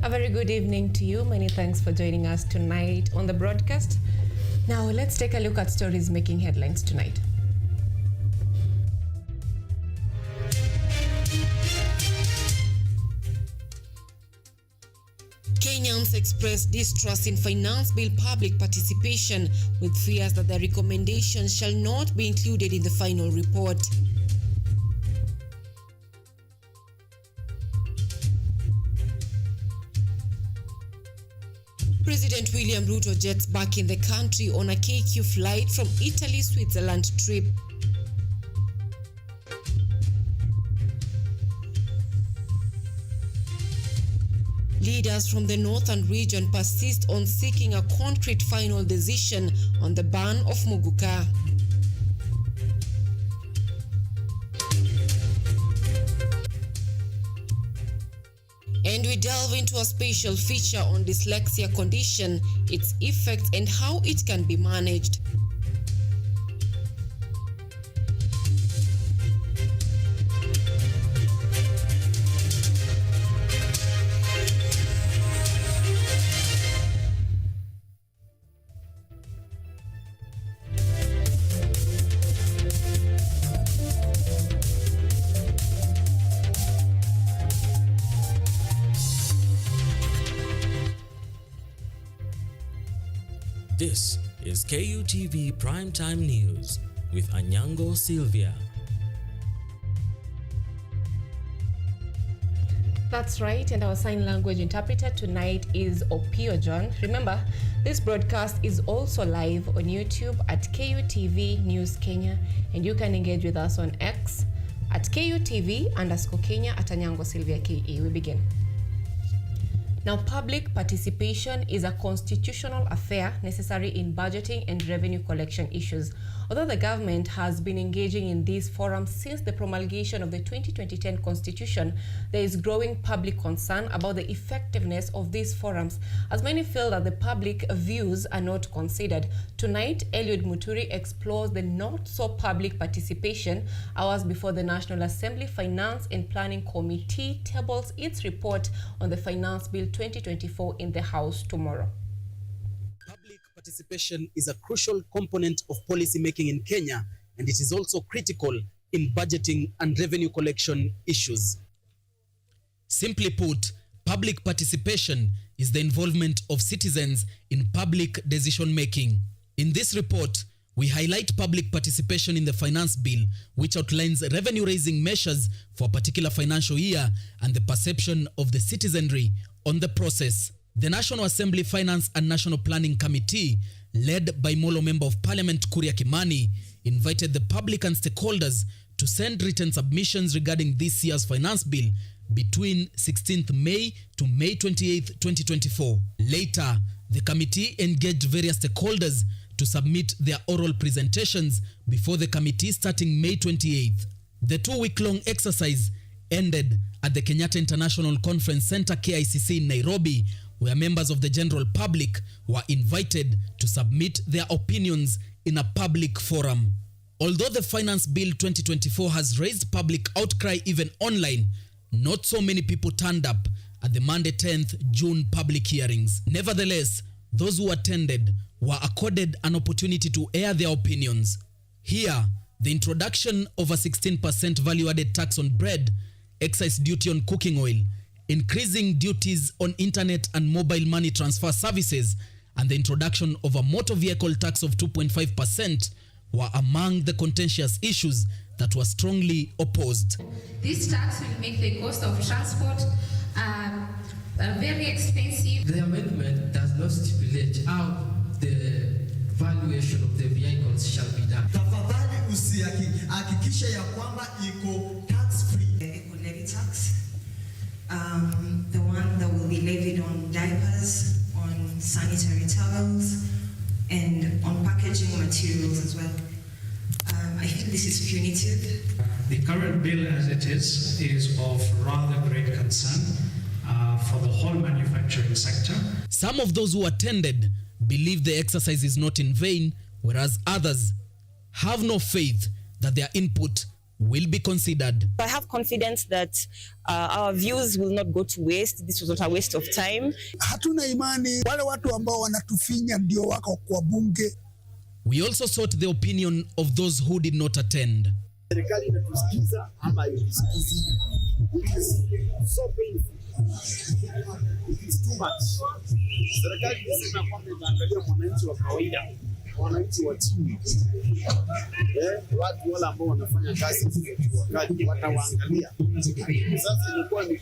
A very good evening to you. Many thanks for joining us tonight on the broadcast. Now let's take a look at stories making headlines tonight. Kenyans express distrust in finance bill public participation with fears that the recommendations shall not be included in the final report. President William Ruto jets back in the country on a KQ flight from Italy-Switzerland trip. Leaders from the northern region persist on seeking a concrete final decision on the ban of muguka. And we delve into a special feature on dyslexia condition, its effects and how it can be managed. This is KUTV Primetime News with Anyango, Sylvia. That's right, and our sign language interpreter tonight is Opio John. Remember, this broadcast is also live on YouTube at KUTV News Kenya, and you can engage with us on X at KUTV_Kenya at Anyango Sylvia KE. We begin. Now, public participation is a constitutional affair necessary in budgeting and revenue collection issues. Although the government has been engaging in these forums since the promulgation of the 2010 Constitution, there is growing public concern about the effectiveness of these forums, as many feel that the public views are not considered. Tonight, Eliud Muturi explores the not-so-public participation hours before the National Assembly Finance and Planning Committee tables its report on the Finance Bill 2024 in the House tomorrow. Public participation is a crucial component of policy making in Kenya, and it is also critical in budgeting and revenue collection issues. Simply put, public participation is the involvement of citizens in public decision making. In this report, we highlight public participation in the finance bill, which outlines revenue-raising measures for a particular financial year and the perception of the citizenry on the process. The National Assembly Finance and National Planning Committee, led by Molo Member of Parliament Kuria Kimani, invited the public and stakeholders to send written submissions regarding this year's finance bill between 16th May to May 28th, 2024. Later, the committee engaged various stakeholders to submit their oral presentations before the committee starting May 28th. The two-week-long exercise ended at the Kenyatta International Conference Center KICC in Nairobi, where members of the general public were invited to submit their opinions in a public forum. Although the Finance Bill 2024 has raised public outcry even online, not so many people turned up at the Monday 10th June public hearings. Nevertheless, those who attended were accorded an opportunity to air their opinions. Here, the introduction of a 16% value-added tax on bread, excise duty on cooking oil, increasing duties on internet and mobile money transfer services, and the introduction of a motor vehicle tax of 2.5% were among the contentious issues that were strongly opposed. This tax will make the cost of transport very expensive. The amendment does not stipulate how the valuation of the vehicles shall be done. Tafadhali usihakikishe ya kwamba iko tax free. The eco levy tax, the one that will be levied on diapers, on sanitary towels, and on packaging materials as well. I think this is punitive. The current bill as it is of rather great concern for the whole manufacturing sector. Some of those who attended believe the exercise is not in vain, whereas others have no faith that their input will be considered. I have confidence that our views will not go to waste. This was not a waste of time. Hatuna imani wale watu ambao wanatufinya ndio wako kwa bunge. We also sought the opinion of those who did not attend. Serikali inatusikiza ama haitusikizi. So painful. It's too much. Serikali inasema kwamba inaangalia mwananchi wa kawaida, wananchi wa chini. Watu wale ambao wanafanya kazi wakati watawaangalia. Sasa ilikuwa ni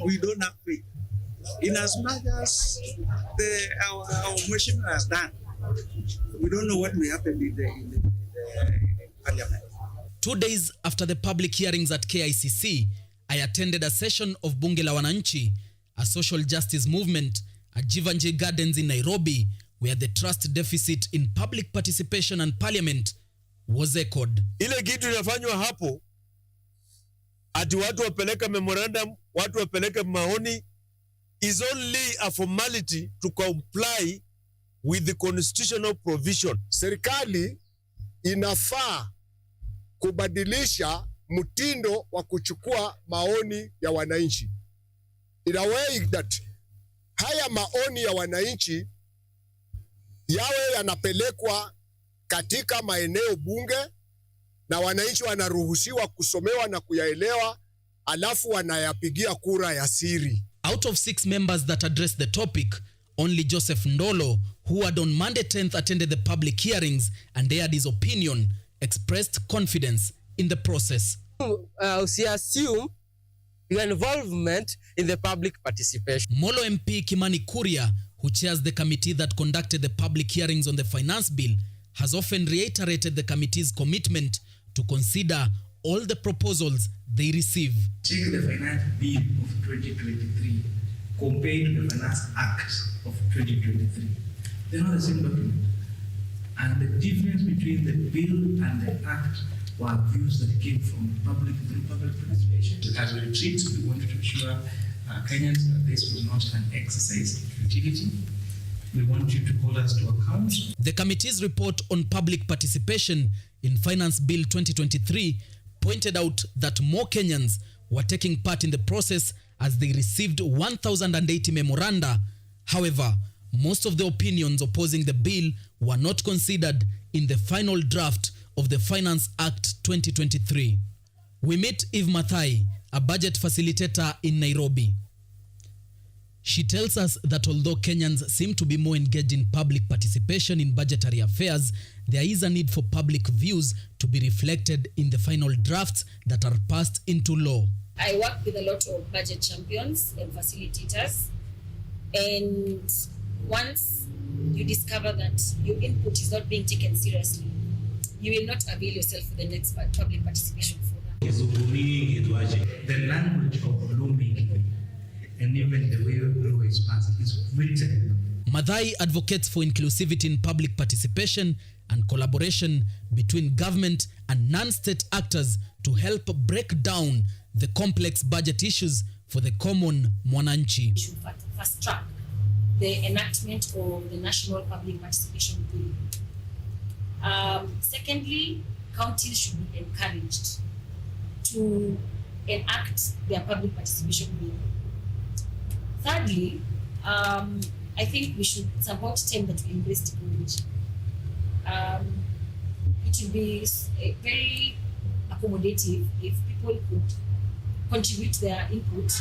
we don't have faith. In as much as our mission has done, we don't know what will happen in the parliament. 2 days after the public hearings at KICC, I attended a session of Bunge la Wananchi, a social justice movement at Jivanjee Gardens in Nairobi, where the trust deficit in public participation and parliament was echoed. Ile kitu inafanywa hapo, ati watu wapeleke memorandum, watu wapeleke maoni, is only a formality to comply with the constitutional provision. Serikali inafaa kubadilisha mtindo wa kuchukua maoni ya wananchi. In a way that haya maoni ya wananchi yawe yanapelekwa katika maeneo bunge na wananchi wanaruhusiwa kusomewa na kuyaelewa, alafu wanayapigia kura ya siri. Out of 6 members that addressed the topic, only Joseph Ndolo, who had on Monday 10th attended the public hearings and aired his opinion, expressed confidence in the process. We assume your involvement in the public participation. Molo MP Kimani Kuria, who chairs the committee that conducted the public hearings on the finance bill, has often reiterated the committee's commitment to consider all the proposals they receive. Check the finance bill of 2023 compared to the Finance Act of 2023. They're not the same document. And the difference between the bill and the act were views that came from public participation. As we retreat, we wanted to assure Kenyans that this was not an exercise in futility. We want you to hold us to account. The committee's report on public participation in Finance Bill 2023 pointed out that more Kenyans were taking part in the process as they received 1,080 memoranda. However, most of the opinions opposing the bill were not considered in the final draft of the Finance Act 2023. We meet Eve Mathai, a budget facilitator in Nairobi. She tells us that although Kenyans seem to be more engaged in public participation in budgetary affairs, there is a need for public views to be reflected in the final drafts that are passed into law. I work with a lot of budget champions and facilitators, and once you discover that your input is not being taken seriously, you will not avail yourself for the next public participation forum. The language of lawmaking and even the way law is passed is written. Mathai advocates for inclusivity in public participation and collaboration between government and non-state actors to help break down the complex budget issues for the common mwananchi. Fast track the enactment of the National Public Participation Bill. Secondly, counties should be encouraged to enact their public participation bill. Thirdly, I think we should support them that we embrace technology. It would be very accommodative if people could contribute their input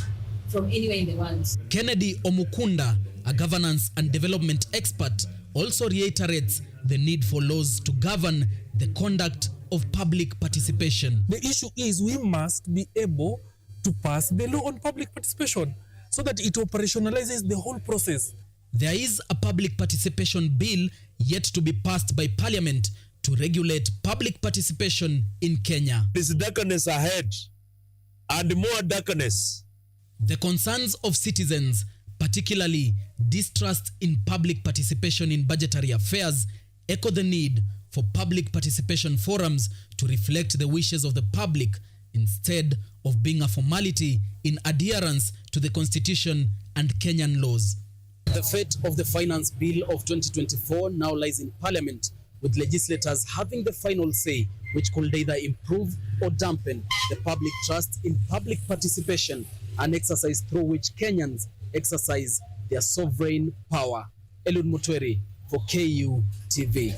from anywhere in the world. Kennedy Omukunda, a governance and development expert, also reiterates the need for laws to govern the conduct of public participation. The issue is we must be able to pass the law on public participation so that it operationalizes the whole process. There is a public participation bill yet to be passed by Parliament to regulate public participation in Kenya. There's darkness ahead and more darkness. The concerns of citizens, particularly distrust in public participation in budgetary affairs, echo the need for public participation forums to reflect the wishes of the public instead of being a formality in adherence to the Constitution and Kenyan laws. The fate of the Finance Bill of 2024 now lies in Parliament, with legislators having the final say which could either improve or dampen the public trust in public participation, an exercise through which Kenyans exercise their sovereign power. Elud Mutweri for KUTV.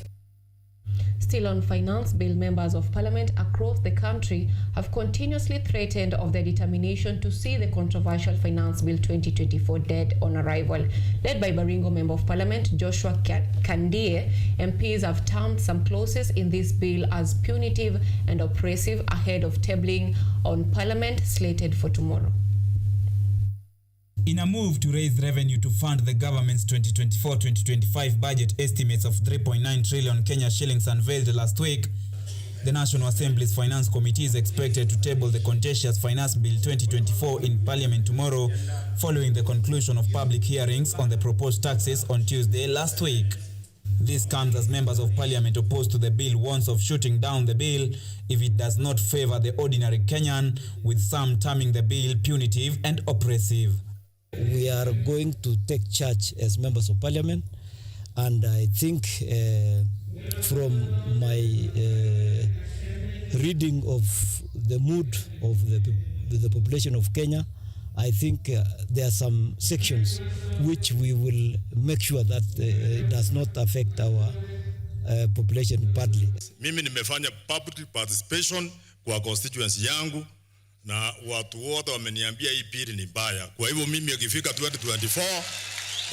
Still on finance bill, members of parliament across the country have continuously threatened of their determination to see the controversial finance bill 2024 dead on arrival. Led by Baringo Member of Parliament Joshua Kandie, MPs have termed some clauses in this bill as punitive and oppressive ahead of tabling on parliament slated for tomorrow. In a move to raise revenue to fund the government's 2024-2025 budget estimates of 3.9 trillion Kenya shillings unveiled last week, the National Assembly's Finance Committee is expected to table the contentious Finance Bill 2024 in Parliament tomorrow, following the conclusion of public hearings on the proposed taxes on Tuesday last week. This comes as members of Parliament opposed to the bill warns of shooting down the bill if it does not favor the ordinary Kenyan, with some terming the bill punitive and oppressive. We are going to take charge as members of parliament, and I think from my reading of the mood of the population of Kenya, I think there are some sections which we will make sure that it does not affect our population badly. Mimi nimefanya public participation kwa constituency yangu, na watu wote wameniambia hii pili ni mbaya. Kwa hivyo mimi ikifika 2024,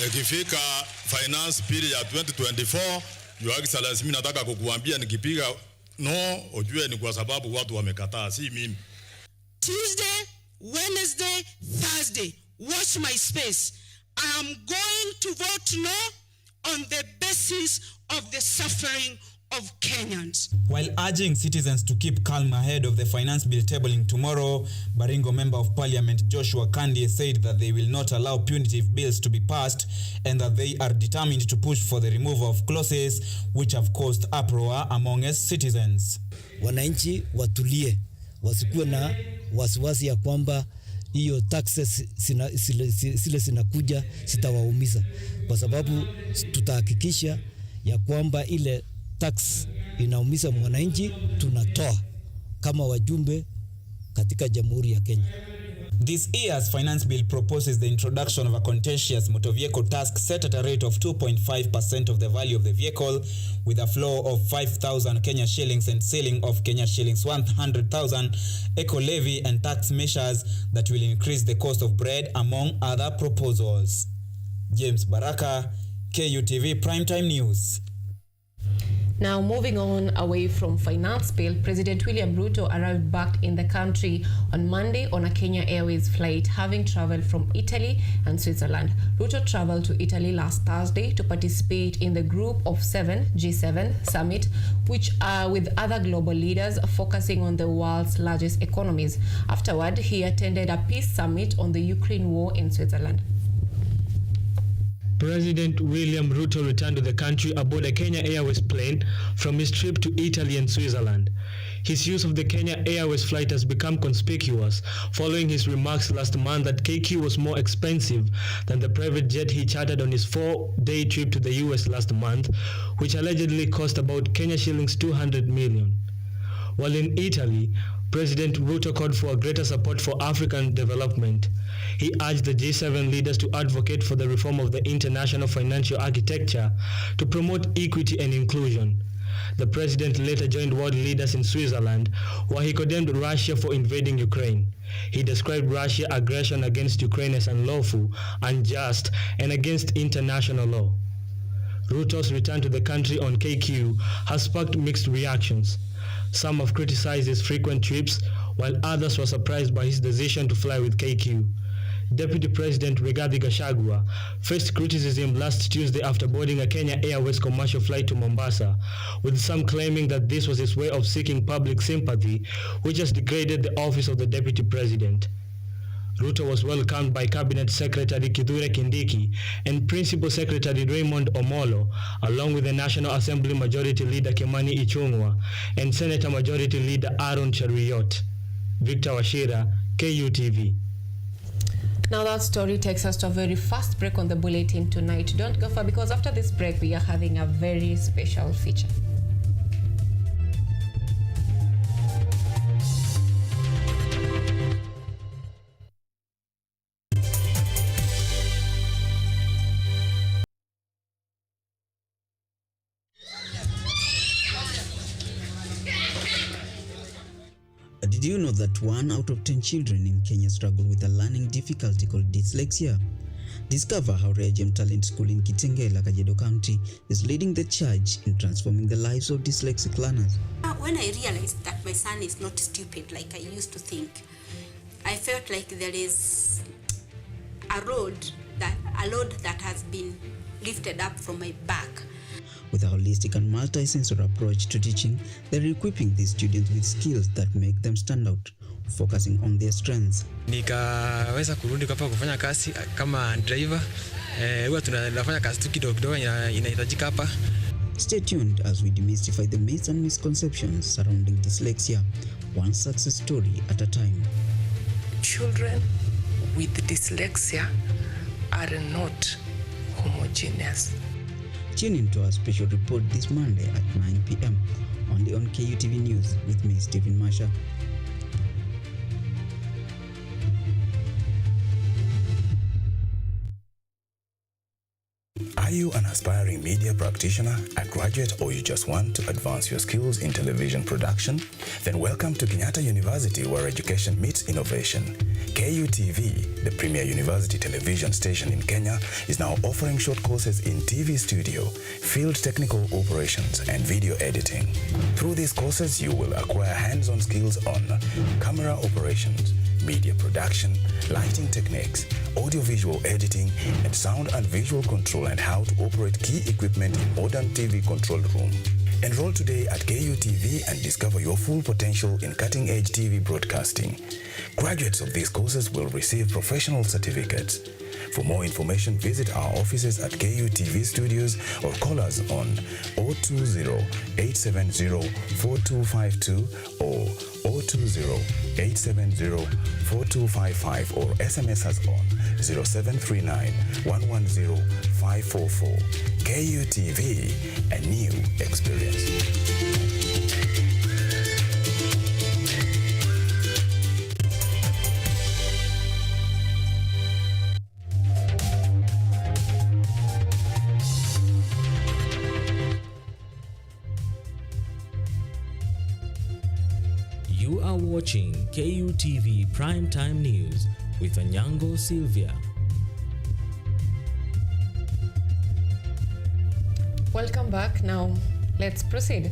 ikifika finance bill ya 2024, Your Excellency, mimi nataka kukuambia nikipiga no, ujue ni kwa sababu watu wamekataa, si mimi. Tuesday, Wednesday, Thursday, watch my space. I am going to vote no on the basis of the suffering of Kenyans. While urging citizens to keep calm ahead of the finance bill tabling tomorrow, Baringo Member of Parliament Joshua Kandie said that they will not allow punitive bills to be passed and that they are determined to push for the removal of clauses which have caused uproar among us citizens. Wananchi watulie, wasikuwe na wasiwasi ya kwamba hiyo taxes sile zinakuja sitawaumiza, kwa sababu tutahakikisha ya kwamba ile tax inaumiza mwananchi tunatoa kama wajumbe katika Jamhuri ya Kenya. This year's finance bill proposes the introduction of a contentious motor vehicle tax set at a rate of 2.5% of the value of the vehicle, with a floor of 5,000 Kenya shillings and ceiling of Kenya shillings 100,000, eco levy and tax measures that will increase the cost of bread, among other proposals. James Baraka, KUTV Primetime News. Now, moving on away from finance bill, President William Ruto arrived back in the country on Monday on a Kenya Airways flight, having traveled from Italy and Switzerland. Ruto traveled to Italy last Thursday to participate in the Group of 7 G7 summit, which are with other global leaders focusing on the world's largest economies. Afterward, he attended a peace summit on the Ukraine war in Switzerland. President William Ruto returned to the country aboard a Kenya Airways plane from his trip to Italy and Switzerland. His use of the Kenya Airways flight has become conspicuous following his remarks last month that KQ was more expensive than the private jet he chartered on his 4-day trip to the US last month, which allegedly cost about Kenya shillings 200 million. While in Italy, President Ruto called for a greater support for African development. He urged the G7 leaders to advocate for the reform of the international financial architecture to promote equity and inclusion. The president later joined world leaders in Switzerland, where he condemned Russia for invading Ukraine. He described Russia's aggression against Ukraine as unlawful, unjust, and against international law. Ruto's return to the country on KQ has sparked mixed reactions. Some have criticized his frequent trips, while others were surprised by his decision to fly with KQ. Deputy President Rigathi Gachagua faced criticism last Tuesday after boarding a Kenya Airways commercial flight to Mombasa, with some claiming that this was his way of seeking public sympathy, which has degraded the office of the Deputy President. Ruto was welcomed by Cabinet Secretary Kithure Kindiki and Principal Secretary Raymond Omolo, along with the National Assembly Majority Leader Kimani Ichung'wah and Senator Majority Leader Aaron Cheruiyot. Victor Washira, KUTV. Now that story takes us to a very fast break on the bulletin tonight. Don't go far, because after this break we are having a very special feature. But did you know that 1 out of 10 children in Kenya struggle with a learning difficulty called dyslexia? Discover how Regem Talent School in Kitengela, Kajiado County is leading the charge in transforming the lives of dyslexic learners. When I realized that my son is not stupid like I used to think, I felt like there is a load that has been lifted up from my back. With a holistic and multi-sensory approach to teaching, they're equipping these students with skills that make them stand out, focusing on their strengths. Nikaweza kurudi hapa kufanya kazi kama driver. Huwa tunafanya kazi tu kidogo inahitajika hapa. Stay tuned as we demystify the myths and misconceptions surrounding dyslexia, one success story at a time. Children with dyslexia are not homogeneous. Tune in to our special report this Monday at 9 p.m. only on KUTV News with me, Stephen Masha. Are you an aspiring media practitioner, a graduate, or you just want to advance your skills in television production? Then welcome to Kenyatta University, where education meets innovation. KUTV, the premier university television station in Kenya, is now offering short courses in TV studio, field technical operations, and video editing. Through these courses, you will acquire hands-on skills on camera operations, media production, lighting techniques, audiovisual editing, and sound and visual control, and how to operate key equipment in modern TV control room. Enroll today at KUTV and discover your full potential in cutting-edge TV broadcasting. Graduates of these courses will receive professional certificates. For more information, visit our offices at KUTV Studios or call us on 020-870-4252 or 020-870-4255 or SMS us on 0739-110-544. KUTV, a new experience. You are watching KUTV Primetime News with Anyango, Sylvia. Welcome back. Now, let's proceed.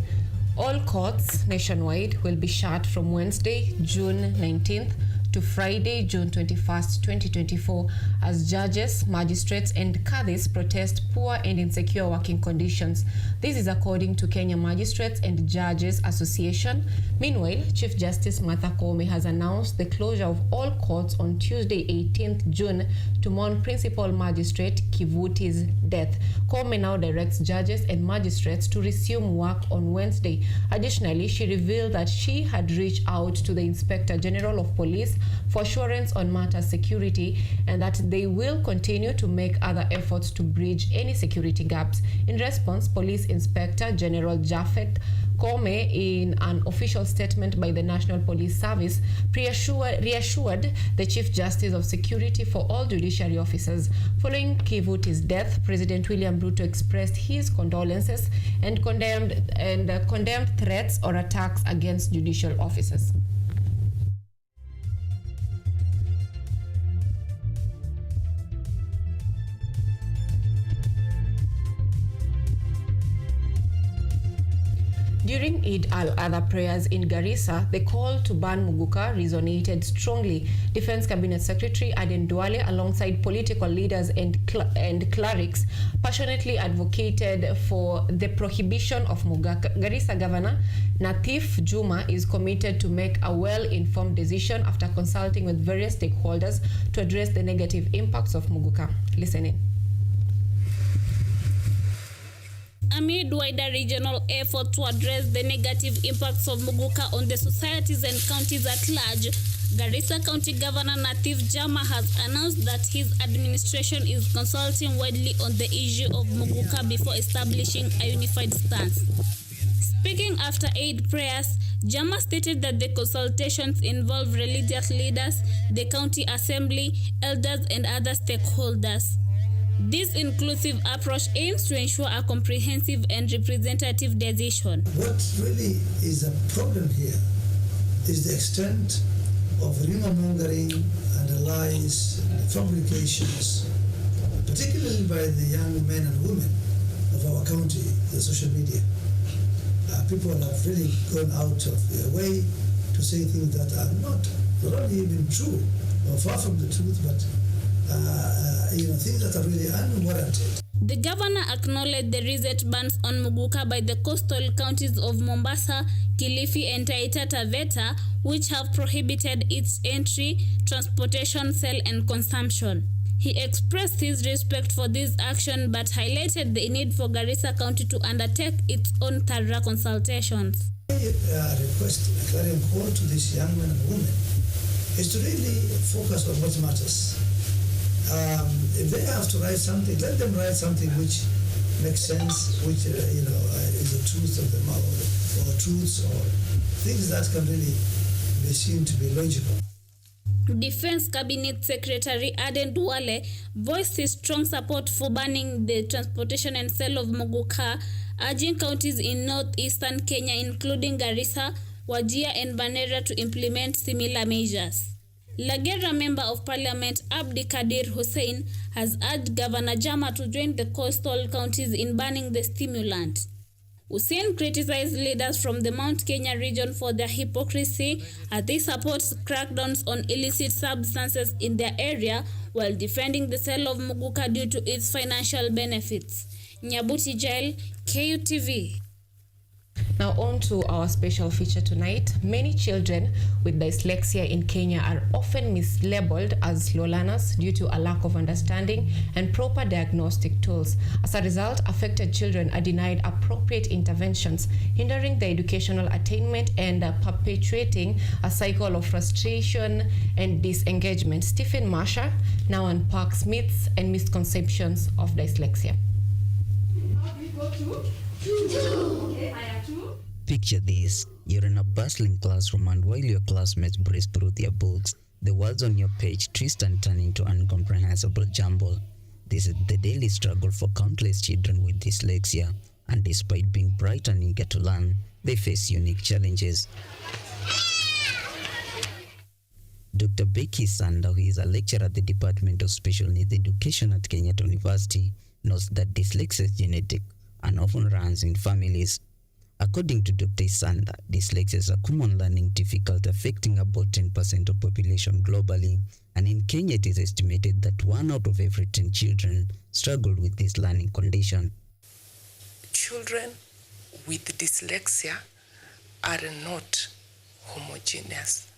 All courts nationwide will be shut from Wednesday, June 19th to Friday, June 21st, 2024, as judges, magistrates, and cadis protest poor and insecure working conditions. This is according to Kenya Magistrates and Judges Association. Meanwhile, Chief Justice Martha Koome has announced the closure of all courts on Tuesday, 18th June, to mourn Principal Magistrate Kivuti's death. Koome now directs judges and magistrates to resume work on Wednesday. Additionally, she revealed that she had reached out to the Inspector General of Police for assurance on matter security, and that they will continue to make other efforts to bridge any security gaps. In response, Police Inspector General Japhet Koome, in an official statement by the National Police Service, reassured the Chief Justice of security for all judiciary officers. Following Kivuti's death, President William Ruto expressed his condolences and condemned threats or attacks against judicial officers. During Eid al-Adha prayers in Garissa, the call to ban Muguka resonated strongly. Defense Cabinet Secretary Aden Duale, alongside political leaders and clerics, passionately advocated for the prohibition of Muguka. Garissa Governor Natif Juma is committed to make a well-informed decision after consulting with various stakeholders to address the negative impacts of Muguka. Listen in. Amid wider regional effort to address the negative impacts of Muguka on the societies and counties at large, Garissa County Governor Natif Jama has announced that his administration is consulting widely on the issue of Muguka before establishing a unified stance. Speaking after Eid prayers, Jama stated that the consultations involve religious leaders, the county assembly, elders, and other stakeholders. This inclusive approach aims to ensure a comprehensive and representative decision. What really is a problem here is the extent of rumor-mongering and the lies and the fabrications, particularly by the young men and women of our county, the social media. People have really gone out of their way to say things that are not only even true or far from the truth, but things that are really unwarranted. The governor acknowledged the recent bans on Muguka by the coastal counties of Mombasa, Kilifi and Taita Taveta, which have prohibited its entry, transportation, sale and consumption. He expressed his respect for this action but highlighted the need for Garissa County to undertake its own thorough consultations. My request, a clarion call to these young men and women is to really focus on what matters. If they have to write something, let them write something which makes sense, which is the truth of the matter, or truths or things that can really be seen to be logical. Defense Cabinet Secretary Aden Duale voiced his strong support for banning the transportation and sale of Muguka, urging counties in northeastern Kenya, including Garissa, Wajir and Bandera, to implement similar measures. Lagera Member of Parliament Abdi Kadir Hussein has urged Governor Jama to join the coastal counties in banning the stimulant. Hussein criticized leaders from the Mount Kenya region for their hypocrisy as they support crackdowns on illicit substances in their area while defending the sale of Muguka due to its financial benefits. Nyabuti Jail, KUTV. Now on to our special feature tonight. Many children with dyslexia in Kenya are often mislabeled as slow learners due to a lack of understanding and proper diagnostic tools. As a result, affected children are denied appropriate interventions, hindering their educational attainment and perpetuating a cycle of frustration and disengagement. Stephen Marsha now unpacks myths and misconceptions of dyslexia. Picture this. You're in a bustling classroom and while your classmates breeze through their books, the words on your page twist and turn into incomprehensible jumble. This is the daily struggle for countless children with dyslexia, and despite being bright and eager to learn, they face unique challenges. Dr. Becky Sanda, who is a lecturer at the Department of Special Needs Education at Kenyatta University, knows that dyslexia is genetic and often runs in families. According to Dr. Sanda, dyslexia is a common learning difficulty affecting about 10% of population globally, and in Kenya it is estimated that 1 out of every 10 children struggle with this learning condition. Children with dyslexia are not homogeneous.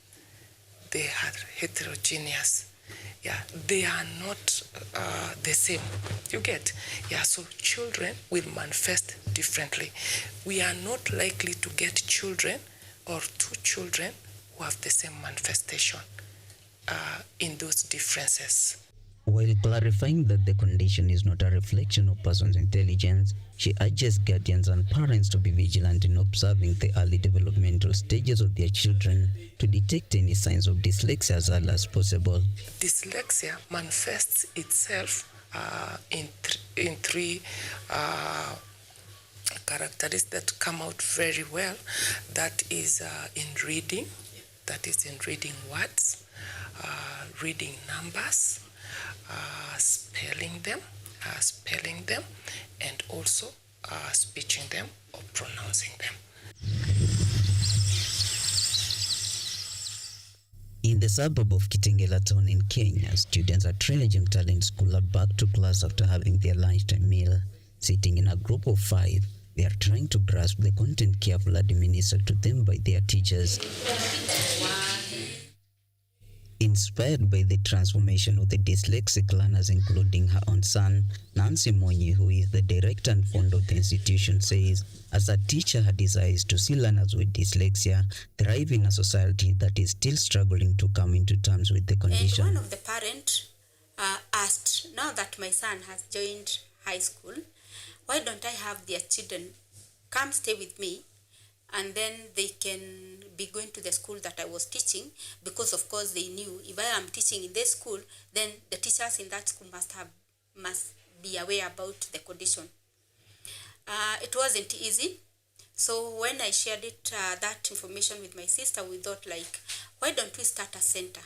They are heterogeneous. Yeah, they are not the same. You get? Yeah, so children will manifest differently. We are not likely to get children or 2 children who have the same manifestation in those differences. While clarifying that the condition is not a reflection of person's intelligence, she urges guardians and parents to be vigilant in observing the early developmental stages of their children to detect any signs of dyslexia as early as possible. Dyslexia manifests itself in three characteristics that come out very well. That is in reading, that is in reading words, reading numbers, spelling them, and also speaking them or pronouncing them. In the suburb of Kitengela town in Kenya, students at Trilogy Talent School are back to class after having their lunchtime meal. Sitting in a group of 5, they are trying to grasp the content carefully administered to them by their teachers. Inspired by the transformation of the dyslexic learners, including her own son, Nancy Monyi, who is the director and founder of the institution, says, as a teacher, her desire is to see learners with dyslexia thrive in a society that is still struggling to come into terms with the condition. And one of the parents asked, now that my son has joined high school, why don't I have their children come stay with me, and then they can be going to the school that I was teaching, because of course they knew if I am teaching in this school, then the teachers in that school must be aware about the condition. It wasn't easy So when I shared that information with my sister, we thought like, why don't we start a center?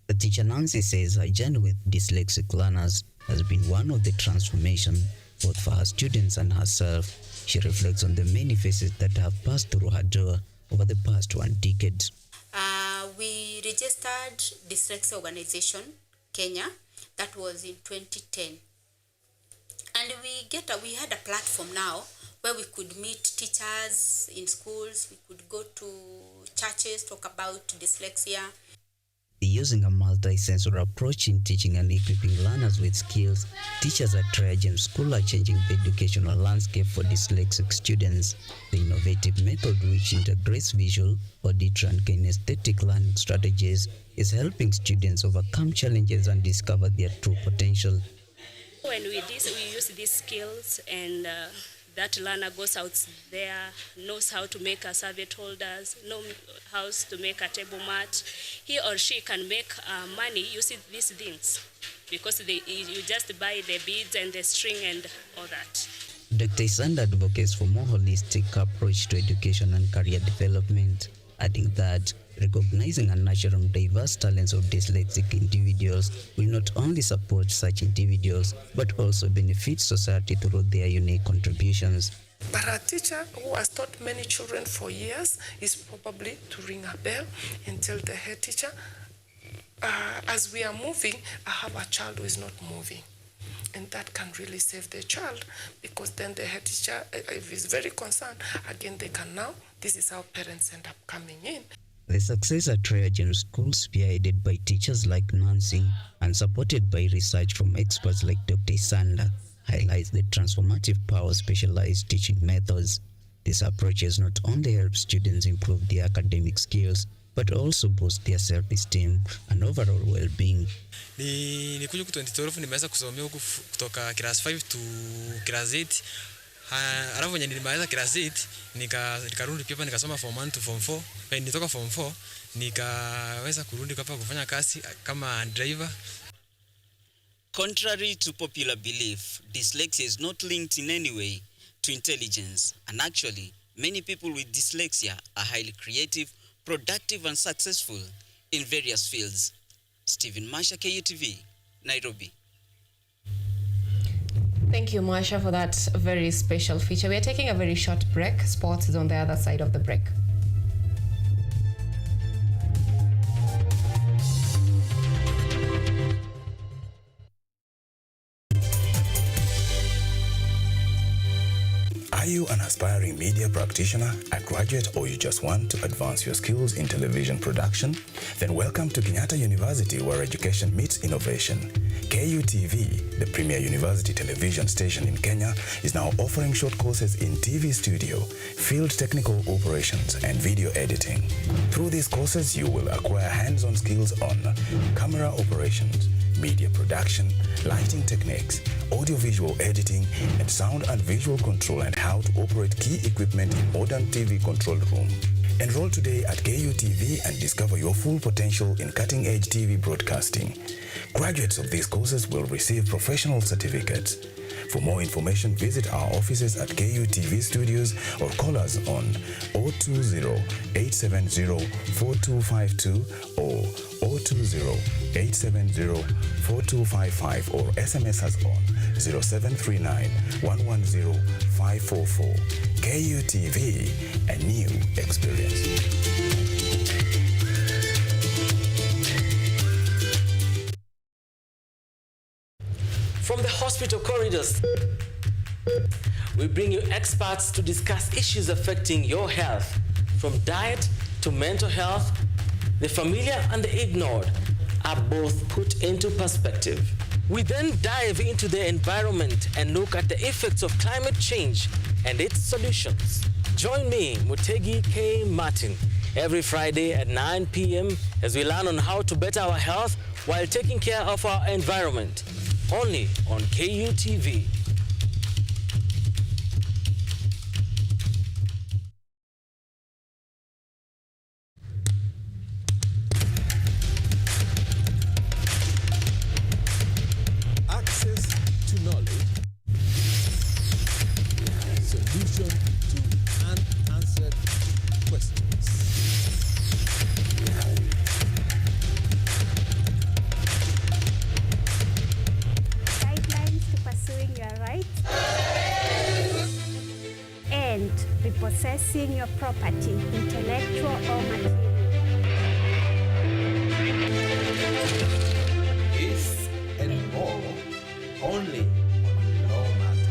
The teacher Nancy says her journey with dyslexic learners has been one of the transformation both for her students and herself. She reflects on the many faces that have passed through her door over the past 1 decade. We registered Dyslexia Organization, Kenya. That was in 2010. And we had a platform now where we could meet teachers in schools. We could go to churches, talk about dyslexia. Using a multi-sensory approach in teaching and equipping learners with skills, teachers at Triagem School are changing the educational landscape for dyslexic students. The innovative method, which integrates visual, auditory, and kinesthetic learning strategies, is helping students overcome challenges and discover their true potential. When we use these skills and that learner goes out there, knows how to make a serviette holders, knows how to make a table mat. He or she can make money using these things because you just buy the beads and the string and all that. Dr. Isanda advocates for more holistic approach to education and career development, adding that recognizing and nurturing diverse talents of dyslexic individuals will not only support such individuals but also benefit society through their unique contributions. But a teacher who has taught many children for years is probably to ring a bell and tell the head teacher, as we are moving, I have a child who is not moving. And that can really save the child, because then the head teacher, if is very concerned, again, they can now, this is how parents end up coming in. The success at Triagem School, spearheaded by teachers like Nancy and supported by research from experts like Dr. Isanda, highlights the transformative power of specialized teaching methods. This approach has not only helped students improve their academic skills, but also boost their self-esteem and overall well-being. Nikuja 2012 nimeweza kusomea huku kutoka class 5 to class 8. Alafu wenye nilimaliza class 8 nikarudi pia nikasoma form 1 to form 4. Nitoka form 4 nikaweza kurudi hapa kufanya kazi kama driver. Contrary to popular belief, dyslexia is not linked in any way to intelligence, and actually many people with dyslexia are highly creative, productive and successful in various fields. Stephen Masha, KUTV, Nairobi. Thank you, Masha, for that very special feature. We are taking a very short break. Sports is on the other side of the break. Are you an aspiring media practitioner, a graduate, or you just want to advance your skills in television production? Then welcome to Kenyatta University, where education meets innovation. KUTV, the premier university television station in Kenya, is now offering short courses in TV studio, field technical operations, and video editing. Through these courses, you will acquire hands-on skills on camera operations, media production, lighting techniques, audiovisual editing, and sound and visual control, and how to operate key equipment in modern TV control room. Enroll today at KUTV and discover your full potential in cutting-edge TV broadcasting. Graduates of these courses will receive professional certificates. For more information, visit our offices at KUTV Studios or call us on 020-870-4252 or 020-870-4255 or SMS us on 0739-110-544. KUTV, a new experience. From the hospital corridors, we bring you experts to discuss issues affecting your health, from diet to mental health. The familiar and the ignored are both put into perspective. We then dive into the environment and look at the effects of climate change and its solutions. Join me, Mutegi K. Martin, every Friday at 9 p.m. as we learn on how to better our health while taking care of our environment. Only on KUTV. Access to knowledge, solution to an seeing your property, intellectual or material. This and more only on Law Matters.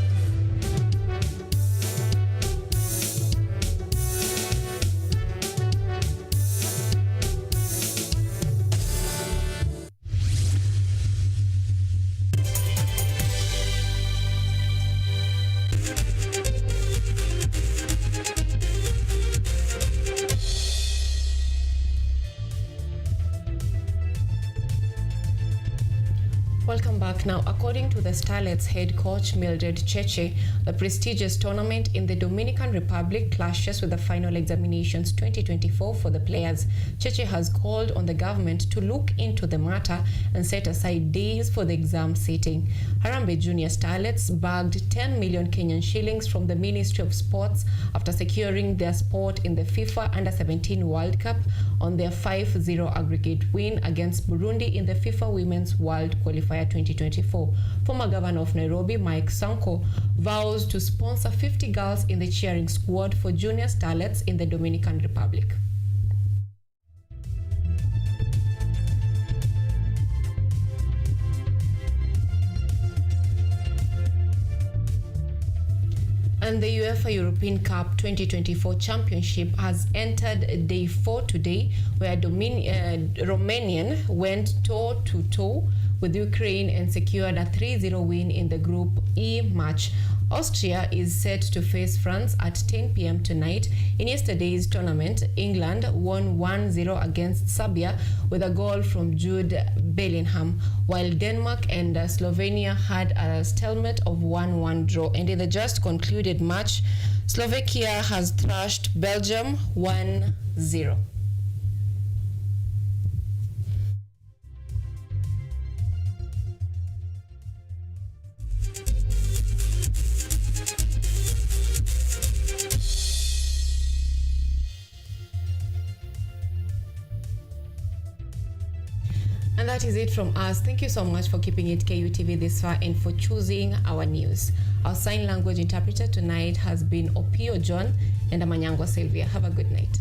Welcome back. Now, according to the Starlets head coach Mildred Cheche, the prestigious tournament in the Dominican Republic clashes with the final examinations 2024 for the players. Cheche has called on the government to look into the matter and set aside days for the exam sitting. Harambee Junior Starlets bagged 10 million Kenyan shillings from the Ministry of Sports after securing their spot in the FIFA Under-17 World Cup on their 5-0 aggregate win against Burundi in the FIFA Women's World Qualifier 2024. Former Governor of Nairobi, Mike Sonko, vows to sponsor 50 girls in the cheering squad for junior starlets in the Dominican Republic. And the UEFA European Cup 2024 Championship has entered day 4 today, where Romanian went toe-to-toe with Ukraine and secured a 3-0 win in the Group E match. Austria is set to face France at 10 p.m. tonight. In yesterday's tournament, England won 1-0 against Serbia with a goal from Jude Bellingham, while Denmark and Slovenia had a stalemate of 1-1 draw. And in the just concluded match, Slovakia has thrashed Belgium 1-0. And that is it from us. Thank you so much for keeping it KUTV this far and for choosing our news. Our sign language interpreter tonight has been Opio John and Anyango Sylvia. Have a good night.